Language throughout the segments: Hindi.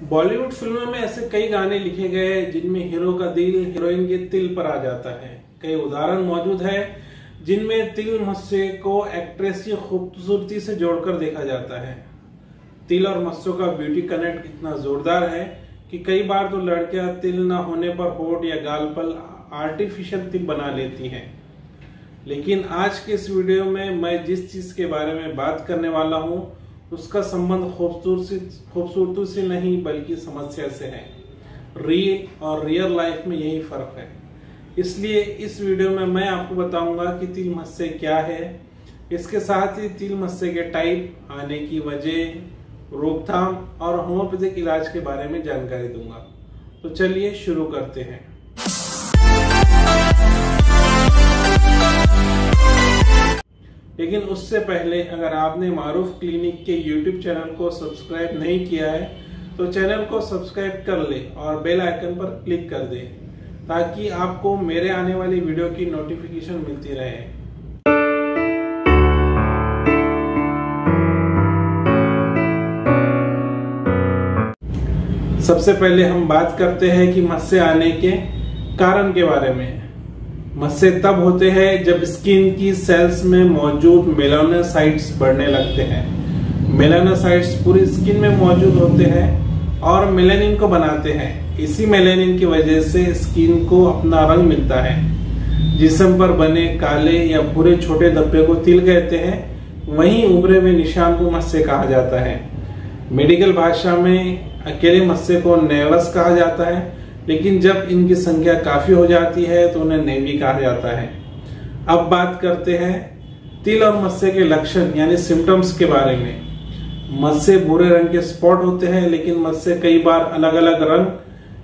बॉलीवुड फिल्मों में ऐसे कई गाने लिखे गए हैं जिनमें हीरो का दिल हीरोइन के तिल पर आ जाता है। कई उदाहरण मौजूद है जिनमें तिल मस्से को एक्ट्रेस की खूबसूरती से जोड़कर देखा जाता है। तिल और मस्सों का ब्यूटी कनेक्ट इतना जोरदार है कि कई बार तो लड़कियां तिल न होने पर होठ या गाल पर आर्टिफिशियल तिल बना लेती हैं। लेकिन आज के इस वीडियो में मैं जिस चीज के बारे में बात करने वाला हूं उसका संबंध खूबसूरती से नहीं बल्कि समस्या से है। रियल और रियल लाइफ में यही फर्क है। इसलिए इस वीडियो में मैं आपको बताऊंगा कि तिल मस्से क्या है, इसके साथ ही तिल मस्से के टाइप, आने की वजह, रोकथाम और होम्योपैथिक इलाज के बारे में जानकारी दूंगा। तो चलिए शुरू करते हैं। लेकिन उससे पहले अगर आपने मारूफ क्लिनिक के YouTube चैनल को सब्सक्राइब नहीं किया है तो चैनल को सब्सक्राइब कर ले और बेल आइकन पर क्लिक कर दे ताकि आपको मेरे आने वाली वीडियो की नोटिफिकेशन मिलती रहे। सबसे पहले हम बात करते हैं कि मस्से आने के कारण के बारे में। मस्से तब होते हैं जब स्किन की सेल्स में मौजूद मेलानोसाइट्स बढ़ने लगते हैं। मेलानोसाइट्स पूरी स्किन में मौजूद होते हैं और मेलानिन को बनाते हैं। इसी मेलानिन की वजह से स्किन को अपना रंग मिलता है। जिस्म पर बने काले या भूरे छोटे धब्बे को तिल कहते हैं। वहीं उभरे हुए निशान को मस्से कहा जाता है। मेडिकल भाषा में अकेले मस्से को नेवस कहा जाता है, लेकिन जब इनकी संख्या काफी हो जाती है तो उन्हें नेवी कहा जाता है। अब बात करते हैं तिल और मस्से के लक्षण यानी सिम्टम्स के बारे में। मस्से भूरे रंग के स्पॉट होते हैं, लेकिन मस्से कई बार अलग अलग रंग,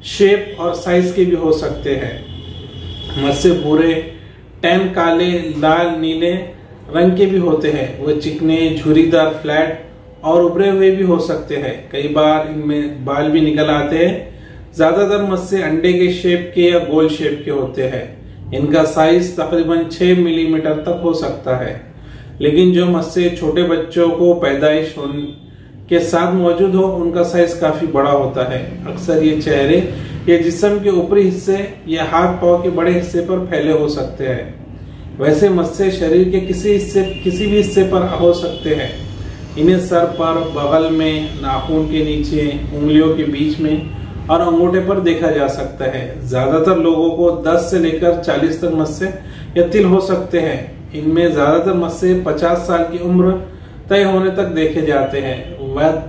शेप और साइज के भी हो सकते हैं। मस्से भूरे, टैन, काले, लाल, नीले रंग के भी होते हैं। वह चिकने, झुर्रीदार, फ्लैट और उभरे हुए भी हो सकते हैं। कई बार इनमें बाल भी निकल आते हैं। ज्यादातर मस्से अंडे के शेप के या गोल शेप के होते हैं। इनका साइज तकरीबन 6 मिलीमीटर तक हो सकता है। लेकिन जो मस्से छोटे बच्चों को पैदाइश के साथ मौजूद हो उनका साइज काफी बड़ा होता है। अक्सर ये चेहरे या जिस्म के ऊपरी हिस्से या हाथ पांव के बड़े हिस्से पर फैले हो सकते हैं। वैसे मस्से शरीर के किसी भी हिस्से पर हो सकते हैं। इन्हें सर पर, बगल में, नाखून के नीचे, उंगलियों के बीच में और अंगूठे पर देखा जा सकता है। ज्यादातर लोगों को 10 से लेकर 40 तक मस्से या तिल हो सकते हैं। इनमें ज्यादातर मस्से 50 साल की उम्र तय होने तक देखे जाते हैं।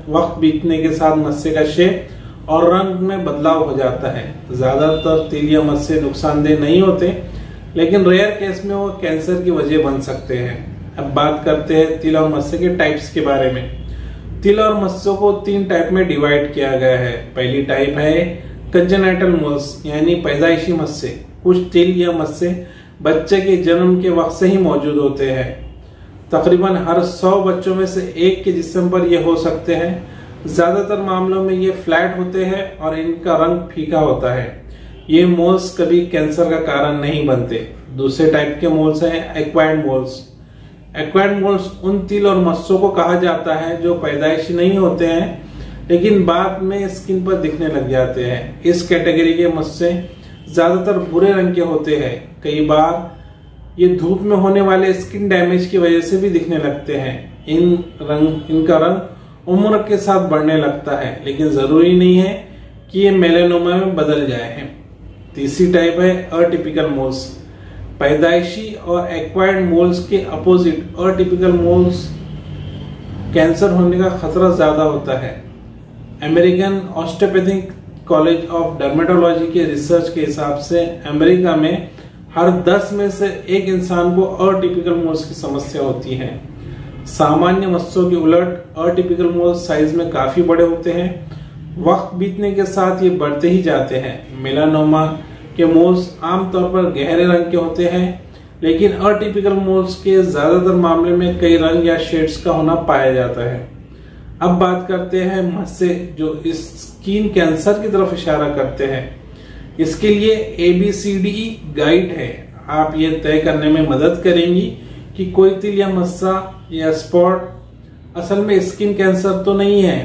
वक्त बीतने के साथ मस्से का शेप और रंग में बदलाव हो जाता है। ज्यादातर तिल या मस्से नुकसानदेह नहीं होते, लेकिन रेयर केस में वो कैंसर की वजह बन सकते हैं। अब बात करते हैं तिल और मस्से के टाइप्स के बारे में। तिल और मस्सों को 3 टाइप में डिवाइड किया गया है। पहली टाइप है कंजेनाइटल मोल्स यानी पैदाइशी मस्से। कुछ तिल या मस्से बच्चे के जन्म के वक्त से ही मौजूद होते हैं। तकरीबन हर 100 बच्चों में से एक के जिस्म पर ये हो सकते हैं। ज्यादातर मामलों में ये फ्लैट होते हैं और इनका रंग फीका होता है। ये मोल्स कभी कैंसर का कारण नहीं बनते। दूसरे टाइप के मोल्स हैं एक्वायर्ड मोल्स। एक्वायर्ड मोल्स उन तिल और मस्सों को कहा जाता है जो पैदाइशी नहीं होते हैं, लेकिन बाद में स्किन पर दिखने लग जाते हैं। इस कैटेगरी के मस्से ज्यादातर भूरे रंग के होते हैं। कई बार ये धूप में होने वाले स्किन डैमेज की वजह से भी दिखने लगते हैं। इनका रंग उम्र के साथ बढ़ने लगता है, लेकिन जरूरी नहीं है कि ये मेलानोमा में बदल जाए। तीसरी टाइप है अटिपिकल मोल्स। पैदाइशी और एक्वायर्ड मोल्स के अपोजिट अटिपिकल मोल्स कैंसर होने का खतरा ज्यादा होता है। American osteopathic college of dermatology के रिसर्च के हिसाब से अमेरिका में हर 10 में से 1 इंसान को अटिपिकल मोल्स की समस्या होती है। सामान्य मस्सों के उलट अटिपिकल मोल्स साइज में काफी बड़े होते हैं। वक्त बीतने के साथ ये बढ़ते ही जाते हैं। मेलानोमा के मोल्स आमतौर पर गहरे रंग के होते हैं, लेकिन अटिपिकल मोल्स के ज्यादातर मामले में कई रंग या शेड्स का होना पाया जाता है। अब बात करते हैं मस्से जो स्किन कैंसर की तरफ इशारा करते हैं। इसके लिए ABCD गाइड है। आप ये तय करने में मदद करेंगी कि कोई तिल या मस्सा या स्पॉट असल में स्किन कैंसर तो नहीं है।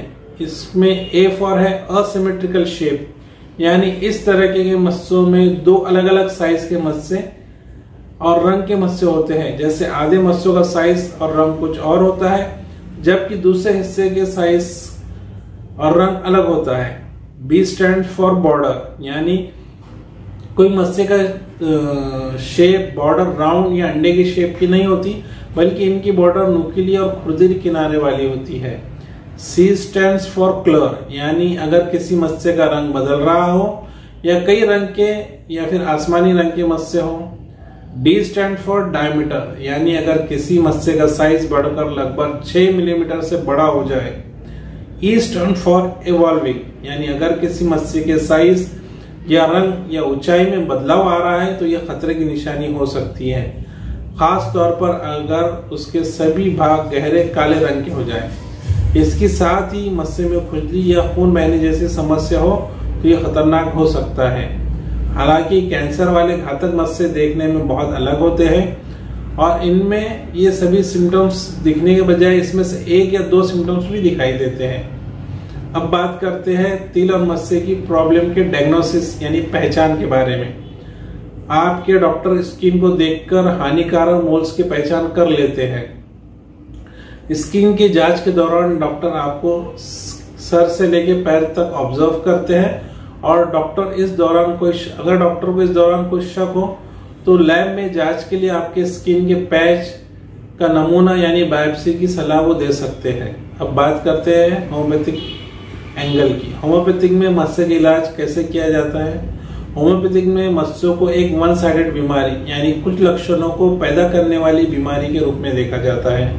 इसमें ए फॉर है असिमेट्रिकल शेप, यानी इस तरह के मस्सों में दो अलग अलग साइज के मस्से और रंग के मस्से होते हैं। जैसे आधे मस्सों का साइज और रंग कुछ और होता है, जबकि दूसरे हिस्से के साइज और रंग अलग होता है। बी स्टैंड फॉर बॉर्डर, यानी कोई मस्से का शेप बॉर्डर राउंड या अंडे की शेप की नहीं होती, बल्कि इनकी बॉर्डर नुकीली और खुरदरी किनारे वाली होती है। सी स्टैंड्स फॉर कलर, यानी अगर किसी मस्से का रंग बदल रहा हो या कई रंग के या फिर आसमानी रंग के मस्से हो। डी स्टैंड फॉर डायमीटर, यानी अगर किसी मस्से का साइज बढ़कर लगभग 6 मिलीमीटर से बड़ा हो जाए। ई स्टैंड फॉर इवॉल्विंग, यानी अगर किसी मस्से के साइज या रंग या ऊंचाई में बदलाव आ रहा है तो यह खतरे की निशानी हो सकती है, खास तौर पर अगर उसके सभी भाग गहरे काले रंग के हो जाए। इसके साथ ही मस्से में खुजली या खून बहने जैसी समस्या हो तो यह खतरनाक हो सकता है। हालांकि कैंसर वाले घातक मस्से देखने में बहुत अलग होते हैं और इनमें ये सभी सिम्टम्स दिखने के बजाय इसमें से 1 या 2 सिम्टम्स भी दिखाई देते हैं। अब बात करते हैं तिल और मस्से की प्रॉब्लम के डायग्नोसिस यानी पहचान के बारे में। आपके डॉक्टर स्किन को देखकर हानिकारक मोल्स की पहचान कर लेते हैं। स्किन की जांच के दौरान डॉक्टर आपको सर से लेकर पैर तक ऑब्जर्व करते हैं और अगर डॉक्टर को इस दौरान कोई शक हो तो लैब में जांच के लिए आपके स्किन के पैच का नमूना यानी बायोप्सी की सलाह वो दे सकते हैं। अब बात करते हैं होम्योपैथिक एंगल की। होम्योपैथिक में मस्से का इलाज कैसे किया जाता है? होम्योपैथिक में मस्सों को एक वन साइडेड बीमारी यानी कुछ लक्षणों को पैदा करने वाली बीमारी के रूप में देखा जाता है।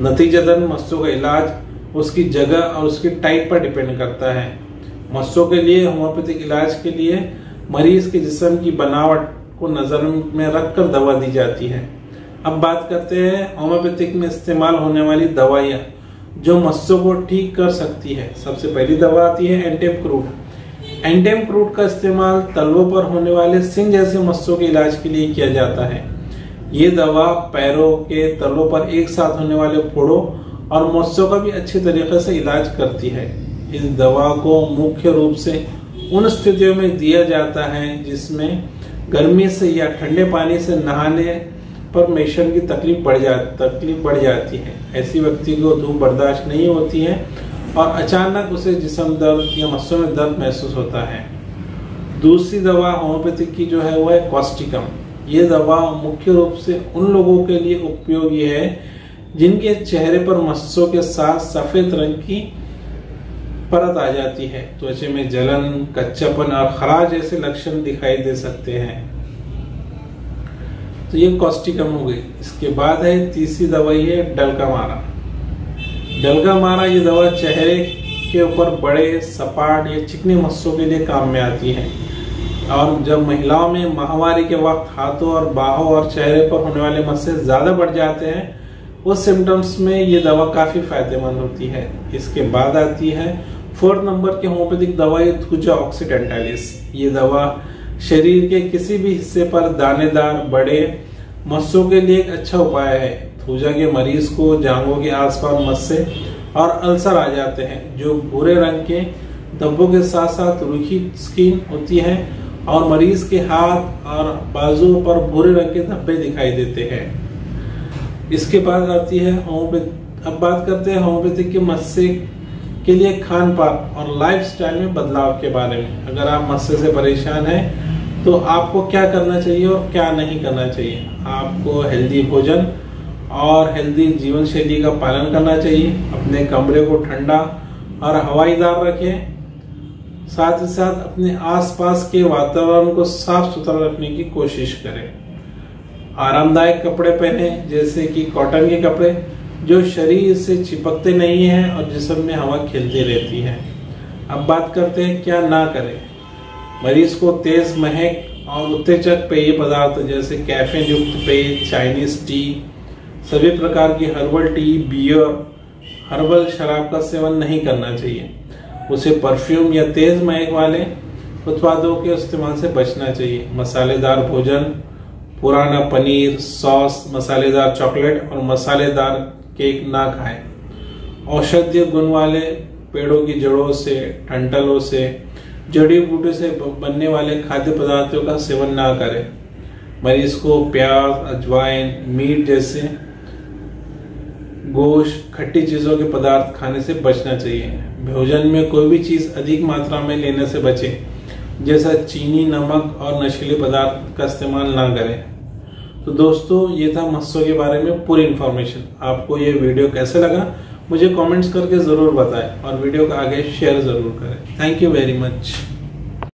नतीजतन मस्सों का इलाज उसकी जगह और उसकी टाइप पर डिपेंड करता है। मस्सों के लिए होम्योपैथिक इलाज के लिए मरीज के जिस्म की बनावट को नजर में रखकर दवा दी जाती है। अब बात करते हैं होम्योपैथिक में इस्तेमाल होने वाली दवाइयां जो मस्सों को ठीक कर सकती है। सबसे पहली दवा आती है एंटेमक्रूट। एंटेमक्रूट का इस्तेमाल तलवों पर होने वाले सिंग जैसे मस्सों के इलाज के लिए किया जाता है। ये दवा पैरों के तलों पर एक साथ होने वाले फोड़ों और मस्सों का भी अच्छे तरीके से इलाज करती है। इस दवा को मुख्य रूप से उन स्थितियों में दिया जाता है जिसमें गर्मी से या ठंडे पानी से नहाने पर पेशेंट की तकलीफ बढ़ जाती है। ऐसी व्यक्ति को धूप बर्दाश्त नहीं होती है और अचानक उसे जिस्म दर्द या मस्सों में दर्द महसूस होता है। दूसरी दवा होम्योपैथिक की जो है वो है कॉस्टिकम। ये दवा मुख्य रूप से उन लोगों के लिए उपयोगी है जिनके चेहरे पर मस्सों के साथ सफेद रंग की परत आ जाती है। त्वचा में जलन, कच्चापन और खराश जैसे लक्षण दिखाई दे सकते हैं। तो ये कॉस्टिकम हो गई। इसके बाद है तीसरी दवाई है डलकामारा। डलकामारा ये दवा चेहरे के ऊपर बड़े, सपाट या चिकने मस्सों के लिए काम में आती है और जब महिलाओं में माहवारी के वक्त हाथों और बाहों और चेहरे पर होने वाले मस्से ज्यादा बढ़ जाते हैं उस सिम्टम्स में ये दवा काफी फायदेमंद होती है। इसके बाद आती है 4 नंबर की होम्योपैथिक दवाई थूजा ऑक्सीडेंटालिस। ये दवा शरीर के किसी भी हिस्से पर दानेदार बड़े मस्सों के लिए एक अच्छा उपाय है। थूजा के मरीज को जांघों के आसपास मस्से और अल्सर आ जाते हैं जो भूरे रंग के धब्बों के साथ साथ रूखी स्किन होती है और मरीज के हाथ और बाजुओं पर भूरे रंग के धब्बे दिखाई देते हैं। इसके बाद आती है अब बात करते हैं होम्योपैथिक के मस्से के लिए खान पान और लाइफस्टाइल में बदलाव के बारे में। अगर आप मस्से से परेशान हैं तो आपको क्या करना चाहिए और क्या नहीं करना चाहिए। आपको हेल्दी भोजन और हेल्दी जीवन शैली का पालन करना चाहिए। अपने कमरे को ठंडा और हवाईदार रखें। साथ ही साथ अपने आसपास के वातावरण को साफ सुथरा रखने की कोशिश करें। आरामदायक कपड़े पहने जैसे कि कॉटन के कपड़े जो शरीर से चिपकते नहीं हैं और जिस्म में हवा खेलती रहती है। अब बात करते हैं क्या ना करें। मरीज को तेज महक और उत्तेजक पेय पदार्थ जैसे कैफीन युक्त पेय, चाइनीज टी, सभी प्रकार की हर्बल टी, बियर, हर्बल शराब का सेवन नहीं करना चाहिए। उसे परफ्यूम या तेज महक वाले उत्पादों के इस्तेमाल से बचना चाहिए। मसालेदार भोजन, पुराना पनीर, सॉस, मसालेदार चॉकलेट और मसालेदार केक ना खाएं। औषधीय गुण वाले पेड़ों की जड़ों से, डंठलों से, जड़ी बूटी से बनने वाले खाद्य पदार्थों का सेवन ना करें। मरीज को प्याज, अजवाइन, मीट जैसे गोश्त, खट्टी चीजों के पदार्थ खाने से बचना चाहिए। भोजन में कोई भी चीज अधिक मात्रा में लेने से बचें, जैसा चीनी, नमक और नशीले पदार्थ का इस्तेमाल ना करें। तो दोस्तों, ये था मत्स्यों के बारे में पूरी इन्फॉर्मेशन। आपको ये वीडियो कैसे लगा मुझे कमेंट्स करके जरूर बताएं और वीडियो को आगे शेयर जरूर करें। Thank you very much.